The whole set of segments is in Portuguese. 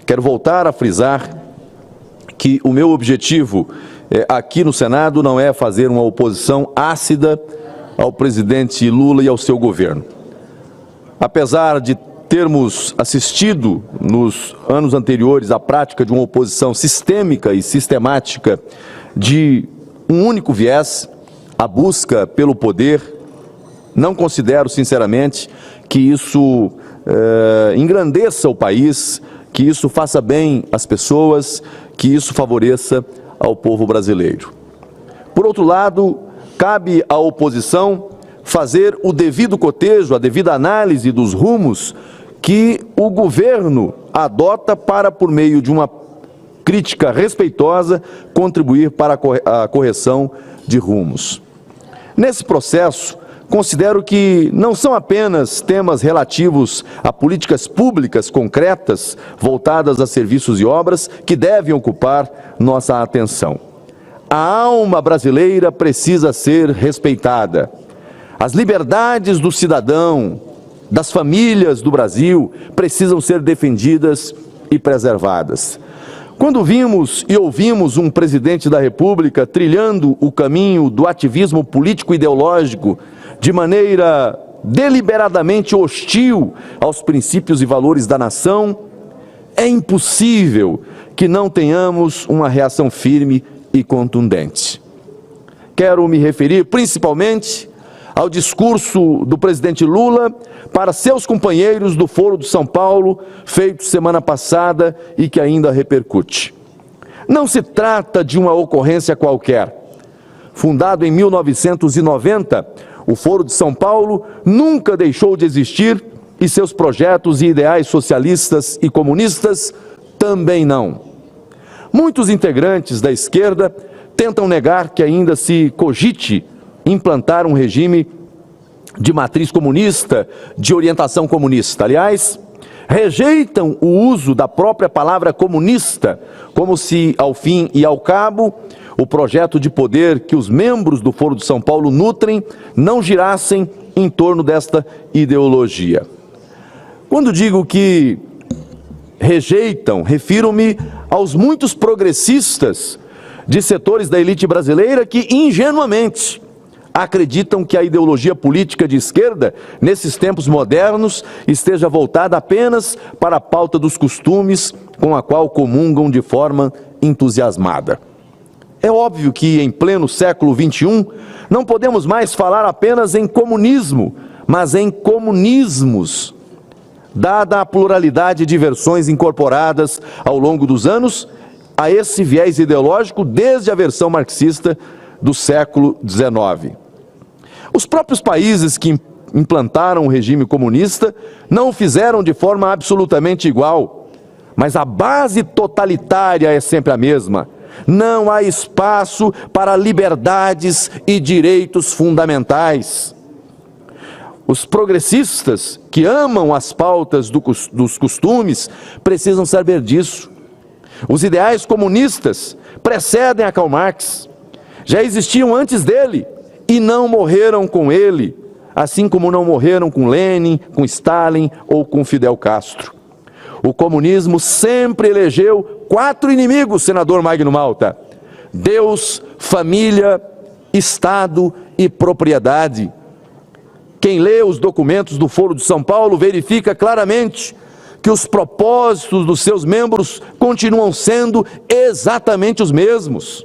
quero voltar a frisar que o meu objetivo aqui no Senado não é fazer uma oposição ácida ao presidente Lula e ao seu governo. Apesar de termos assistido nos anos anteriores à prática de uma oposição sistêmica e sistemática de um único viés, a busca pelo poder, não considero, sinceramente, que isso engrandeça o país, que isso faça bem às pessoas, que isso favoreça ao povo brasileiro. Por outro lado, cabe à oposição fazer o devido cotejo, a devida análise dos rumos que o governo adota para, por meio de uma crítica respeitosa, contribuir para a correção de rumos. Nesse processo, considero que não são apenas temas relativos a políticas públicas concretas voltadas a serviços e obras que devem ocupar nossa atenção. A alma brasileira precisa ser respeitada. As liberdades do cidadão, das famílias do Brasil, precisam ser defendidas e preservadas. Quando vimos e ouvimos um presidente da República trilhando o caminho do ativismo político-ideológico de maneira deliberadamente hostil aos princípios e valores da nação, é impossível que não tenhamos uma reação firme e contundente. Quero me referir principalmente ao discurso do presidente Lula para seus companheiros do Foro de São Paulo, feito semana passada e que ainda repercute. Não se trata de uma ocorrência qualquer. Fundado em 1990, o Foro de São Paulo nunca deixou de existir e seus projetos e ideais socialistas e comunistas também não. Muitos integrantes da esquerda tentam negar que ainda se cogite implantar um regime de matriz comunista, de orientação comunista. Aliás, rejeitam o uso da própria palavra comunista, como se, ao fim e ao cabo, o projeto de poder que os membros do Foro de São Paulo nutrem não girassem em torno desta ideologia. Quando digo que rejeitam, refiro-me aos muitos progressistas de setores da elite brasileira que, ingenuamente, acreditam que a ideologia política de esquerda, nesses tempos modernos, esteja voltada apenas para a pauta dos costumes com a qual comungam de forma entusiasmada. É óbvio que, em pleno século XXI, não podemos mais falar apenas em comunismo, mas em comunismos. Dada a pluralidade de versões incorporadas ao longo dos anos a esse viés ideológico desde a versão marxista do século XIX. Os próprios países que implantaram o regime comunista não o fizeram de forma absolutamente igual, mas a base totalitária é sempre a mesma. Não há espaço para liberdades e direitos fundamentais. Os progressistas que amam as pautas dos costumes precisam saber disso. Os ideais comunistas precedem a Karl Marx, já existiam antes dele e não morreram com ele, assim como não morreram com Lenin, com Stalin ou com Fidel Castro. O comunismo sempre elegeu 4 inimigos, senador Magno Malta: Deus, família, Estado e propriedade. Quem lê os documentos do Foro de São Paulo verifica claramente que os propósitos dos seus membros continuam sendo exatamente os mesmos.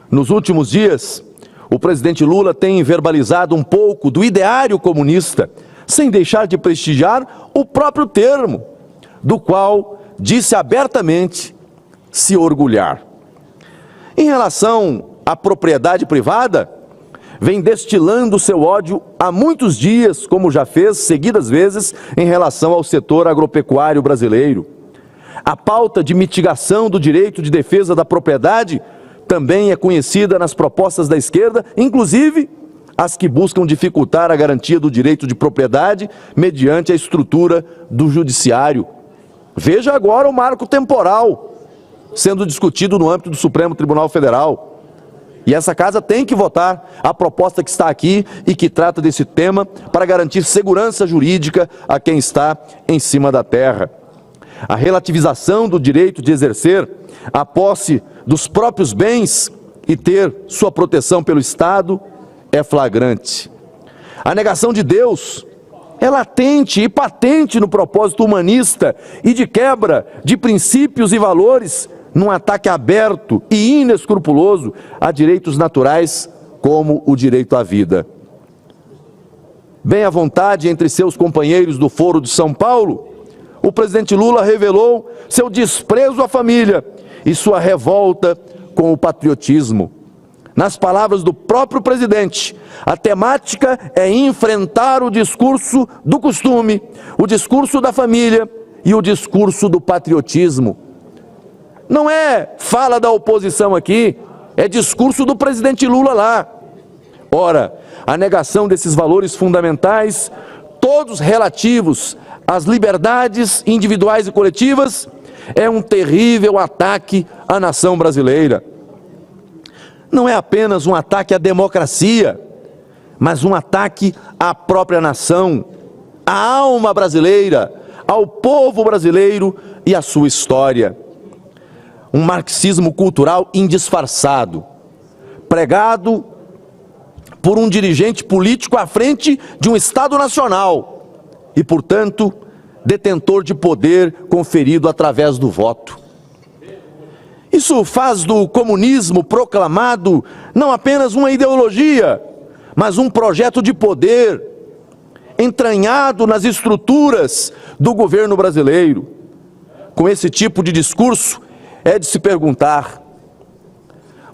Nos últimos dias, o presidente Lula tem verbalizado um pouco do ideário comunista, sem deixar de prestigiar o próprio termo, do qual disse abertamente se orgulhar. Em relação à propriedade privada, vem destilando seu ódio há muitos dias, como já fez seguidas vezes em relação ao setor agropecuário brasileiro. A pauta de mitigação do direito de defesa da propriedade também é conhecida nas propostas da esquerda, inclusive as que buscam dificultar a garantia do direito de propriedade mediante a estrutura do judiciário. Veja agora o marco temporal sendo discutido no âmbito do Supremo Tribunal Federal. E essa casa tem que votar a proposta que está aqui e que trata desse tema para garantir segurança jurídica a quem está em cima da terra. A relativização do direito de exercer a posse dos próprios bens e ter sua proteção pelo Estado é flagrante. A negação de Deus é latente e patente no propósito humanista e de quebra de princípios e valores, num ataque aberto e inescrupuloso a direitos naturais como o direito à vida. Bem à vontade entre seus companheiros do Foro de São Paulo, o presidente Lula revelou seu desprezo à família e sua revolta com o patriotismo. Nas palavras do próprio presidente, a temática é enfrentar o discurso do costume, o discurso da família e o discurso do patriotismo. Não é fala da oposição aqui, é discurso do presidente Lula lá. Ora, a negação desses valores fundamentais, todos relativos às liberdades individuais e coletivas, é um terrível ataque à nação brasileira. Não é apenas um ataque à democracia, mas um ataque à própria nação, à alma brasileira, ao povo brasileiro e à sua história. Um marxismo cultural indisfarçado, pregado por um dirigente político à frente de um Estado nacional e, portanto, detentor de poder conferido através do voto. Isso faz do comunismo proclamado não apenas uma ideologia, mas um projeto de poder entranhado nas estruturas do governo brasileiro. Com esse tipo de discurso, é de se perguntar: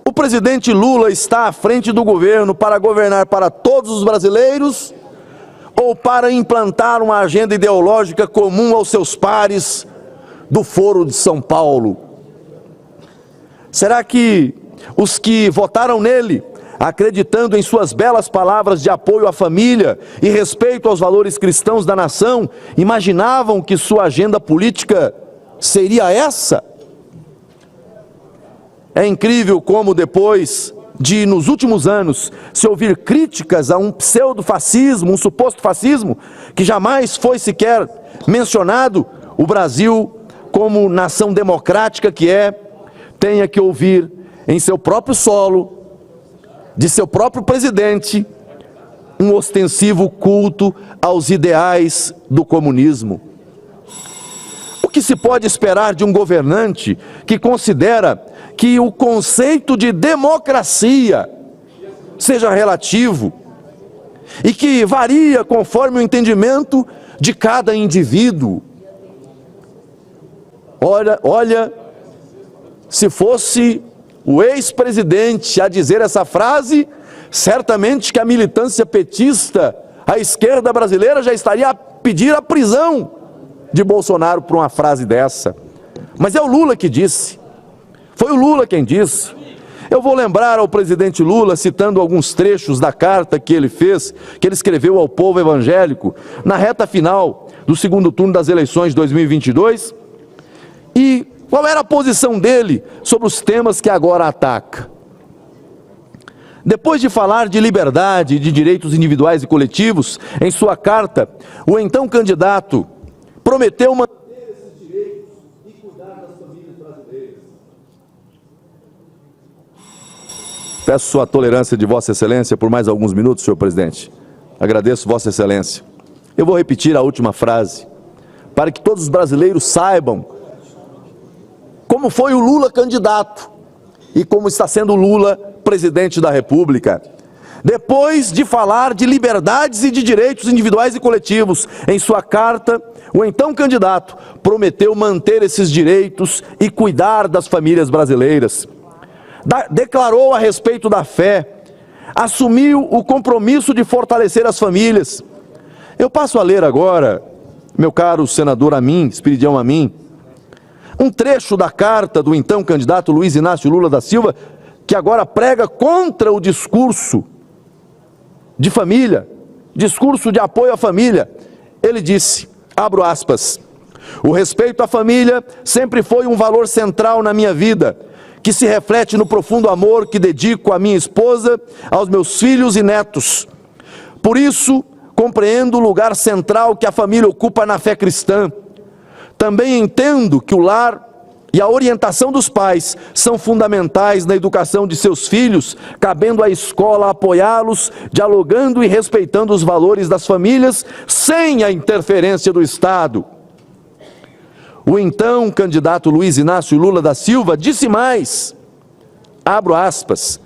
o presidente Lula está à frente do governo para governar para todos os brasileiros ou para implantar uma agenda ideológica comum aos seus pares do Foro de São Paulo? Será que os que votaram nele, acreditando em suas belas palavras de apoio à família e respeito aos valores cristãos da nação, imaginavam que sua agenda política seria essa? É incrível como depois de, nos últimos anos, se ouvir críticas a um pseudo-fascismo, um suposto fascismo, que jamais foi sequer mencionado, o Brasil, como nação democrática que é, tenha que ouvir em seu próprio solo, de seu próprio presidente, um ostensivo culto aos ideais do comunismo. O que se pode esperar de um governante que considera que o conceito de democracia seja relativo e que varia conforme o entendimento de cada indivíduo? Olha, se fosse o ex-presidente a dizer essa frase, certamente que a militância petista, a esquerda brasileira, já estaria a pedir a prisão de Bolsonaro por uma frase dessa. Mas é o Lula que disse, foi o Lula quem disse. Eu vou lembrar ao presidente Lula, citando alguns trechos da carta que ele fez, que ele escreveu ao povo evangélico, na reta final do segundo turno das eleições de 2022, e qual era a posição dele sobre os temas que agora ataca. Depois de falar de liberdade e de direitos individuais e coletivos, em sua carta, o então candidato prometeu manter esses direitos e cuidar das famílias brasileiras. Peço sua tolerância de Vossa Excelência por mais alguns minutos, senhor presidente. Agradeço Vossa Excelência. Eu vou repetir a última frase, para que todos os brasileiros saibam como foi o Lula candidato e como está sendo o Lula presidente da República. Depois de falar de liberdades e de direitos individuais e coletivos, em sua carta, o então candidato prometeu manter esses direitos e cuidar das famílias brasileiras. Declarou a respeito da fé, assumiu o compromisso de fortalecer as famílias. Eu passo a ler agora, meu caro senador Espiridião Amin, um trecho da carta do então candidato Luiz Inácio Lula da Silva, que agora prega contra o discurso de família, discurso de apoio à família. Ele disse, abro aspas, o respeito à família sempre foi um valor central na minha vida, que se reflete no profundo amor que dedico à minha esposa, aos meus filhos e netos. Por isso, compreendo o lugar central que a família ocupa na fé cristã. Também entendo que o lar e a orientação dos pais são fundamentais na educação de seus filhos, cabendo à escola apoiá-los, dialogando e respeitando os valores das famílias, sem a interferência do Estado. O então candidato Luiz Inácio Lula da Silva disse mais, abro aspas,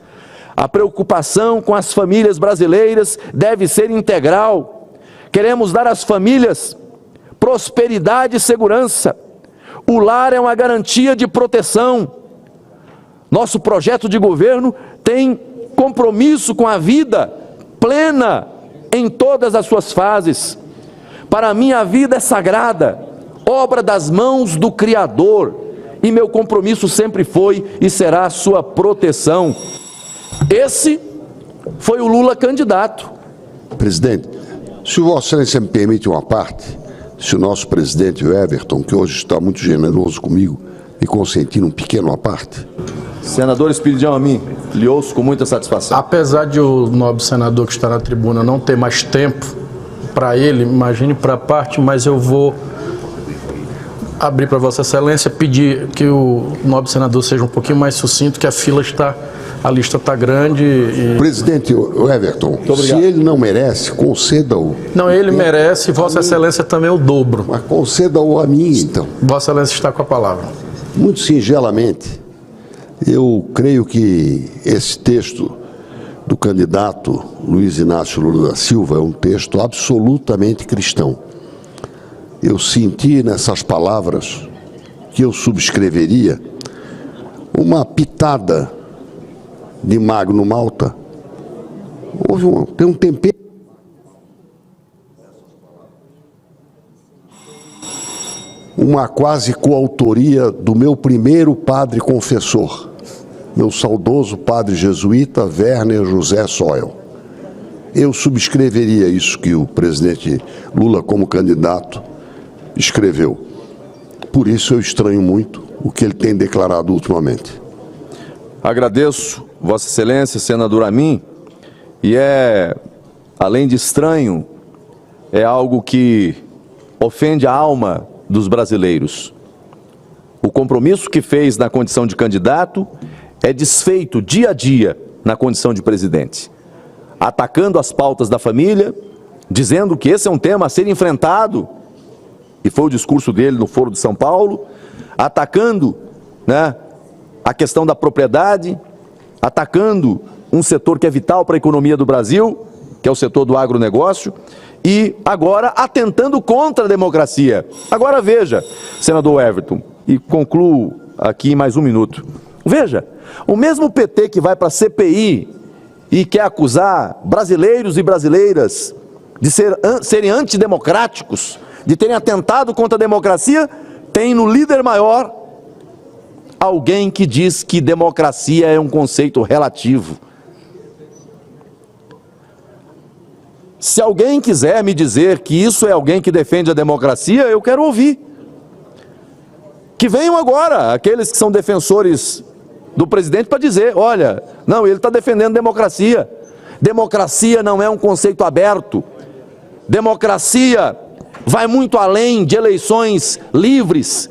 a preocupação com as famílias brasileiras deve ser integral. Queremos dar às famílias prosperidade e segurança. O lar é uma garantia de proteção. Nosso projeto de governo tem compromisso com a vida plena em todas as suas fases. Para mim, a vida é sagrada, obra das mãos do Criador, e meu compromisso sempre foi e será a sua proteção. Esse foi o Lula candidato. Presidente, se Vossa Excelência me permite uma parte, se o nosso presidente, o Everton, que hoje está muito generoso comigo, me consentir um pequeno à parte. Senador Espiridião Amin, lhe ouço com muita satisfação. Apesar de o nobre senador que está na tribuna não ter mais tempo para ele, imagine para a parte, mas eu vou abrir para Vossa Excelência, pedir que o nobre senador seja um pouquinho mais sucinto, que a lista está grande. E... Presidente Everton, se ele não merece, conceda-o. Não, ele merece, Vossa Excelência também o dobro. Mas conceda-o a mim, então. Vossa Excelência está com a palavra. Muito singelamente, eu creio que esse texto do candidato Luiz Inácio Lula da Silva é um texto absolutamente cristão. Eu senti nessas palavras que eu subscreveria uma pitada de Magno Malta. Tem um tempero. Uma quase coautoria do meu primeiro padre confessor, meu saudoso padre jesuíta Werner José Soel. Eu subscreveria isso que o presidente Lula, como candidato, escreveu. Por isso eu estranho muito o que ele tem declarado ultimamente. Agradeço, Vossa Excelência, senador Amin, e além de estranho, é algo que ofende a alma dos brasileiros. O compromisso que fez na condição de candidato é desfeito dia a dia na condição de presidente, atacando as pautas da família, dizendo que esse é um tema a ser enfrentado, e foi o discurso dele no Foro de São Paulo, atacando, a questão da propriedade, atacando um setor que é vital para a economia do Brasil, que é o setor do agronegócio, e agora atentando contra a democracia. Agora veja, senador Everton, e concluo aqui em mais um minuto. Veja, o mesmo PT que vai para a CPI e quer acusar brasileiros e brasileiras de serem antidemocráticos, de terem atentado contra a democracia, tem no líder maior alguém que diz que democracia é um conceito relativo. Se alguém quiser me dizer que isso é alguém que defende a democracia, eu quero ouvir. Que venham agora aqueles que são defensores do presidente para dizer, olha, não, ele está defendendo democracia. Democracia não é um conceito aberto. Democracia vai muito além de eleições livres.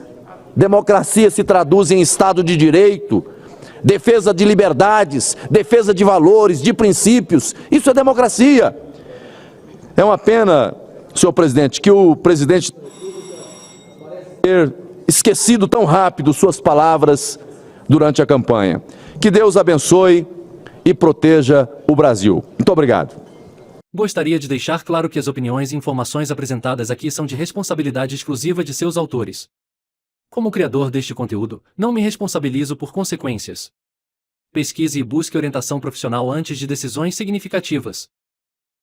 Democracia se traduz em Estado de Direito, defesa de liberdades, defesa de valores, de princípios. Isso é democracia. É uma pena, senhor presidente, que o presidente ter esquecido tão rápido suas palavras durante a campanha. Que Deus abençoe e proteja o Brasil. Muito obrigado. Gostaria de deixar claro que as opiniões e informações apresentadas aqui são de responsabilidade exclusiva de seus autores. Como criador deste conteúdo, não me responsabilizo por consequências. Pesquise e busque orientação profissional antes de decisões significativas.